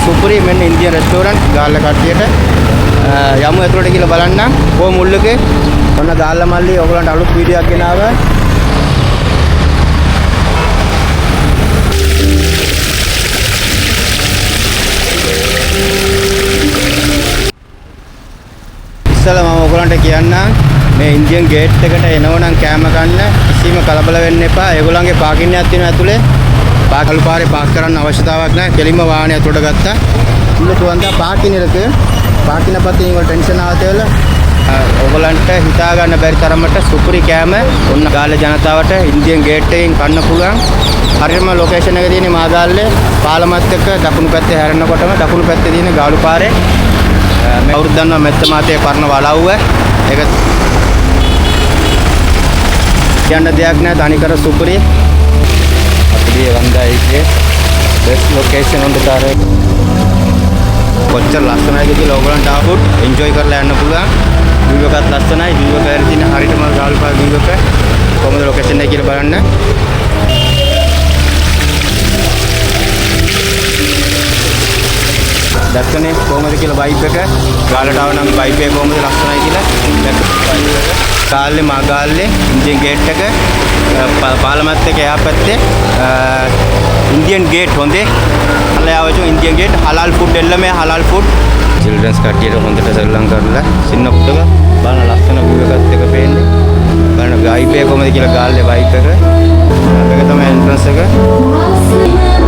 සුපුරි මෙන්න Indian restaurant Galle කට්ටියට යමු ඇතුළට කියලා බලන්න. කොහොම මුල්ලකේ ඔන්න ගාල්ල මල්ලි ඔයගලන්ට අලුත් වීඩියෝ එකක් ගෙනාවා. ඉස්සෙල්ලා මම ඔයගලන්ට කියන්නම් මේ ඉන්දියන් ගේට් එකට එනවනම් කෑම ගන්න කිසිම කලබල වෙන්න එපා. ඒගොල්ලන්ගේ පාකින් එකක් තියෙනවා ඇතුලේ. பாக்கல் பாரு பார்க்கறන්න අවශ්‍යතාවක් නැහැ. කෙලින්ම වාහනේ අතුරට ගත්තා. ඉන්න තුවන්දා පාකින් ඉருக்கு. පාකින පස්සේ ඉංගොල් ටෙන්ෂන් ආවතේවල ඔයගලන්ට හිතා ගන්න බැරි තරමට සුපුරි කෑම ඔන්න ගාල්ල ජනතාවට ඉන්දියන් ගේට් එකෙන් කන්න පුළුවන්. හරියම ලොකේෂන් එක තියෙන්නේ මාගාල්ලේ පාලමත් එක්ක දකුණු පැත්තේ හැරෙනකොටම දකුණු පැත්තේ තියෙන ගාලු පාරේ මේ අවුරුද්ද දන්නවා මෙත්ත මාතේ පරණ වලව්ව. ඒක කියන්න දෙයක් නැහැ. තනිකර සුපුරි ये बंदा है बेस्ट लोकेशन ఉంటారు කොච්චර ලස්සනයිද කියලා ඔයගලන්ට ආවොත් එන්ජොයි කරලා යන්න පුළුවන්. view එකත් ලස්සනයි. view එක ඇරලා තියෙන හරියටම ගාල්පා view එක කොහොමද ලොකේෂන් එක කියලා බලන්න. දැක්කනේ කොහොමද කියලා වයිබ් එක. ගාලට ආව නම් වයිබ් එක කොහොමද ලස්සනයි කියලා. ගාල්ලේ මාගාල්ලේ ඉන්දියන් ගේට් එක පාලමත් එක එහා පැත්තේ ඉන්දියන් ගේට් හොඳේ අලයාවචෝ ඉන්දියන් ගේට් හලාල් ෆුඩ් එල්ලමේ හලාල් ෆුඩ් චිල්ඩ්‍රන්ස් කට්ටියට හොඳට සෙල්ලම් කරලා සින්න පුටක බලන ලස්සන view එකත් එක පේන්නේ. බලන වයිබ් එක කොහොමද කියලා ගාල්ලේ වයිබ් එක. මේක තමයි එන්ට්‍රන්ස් එක.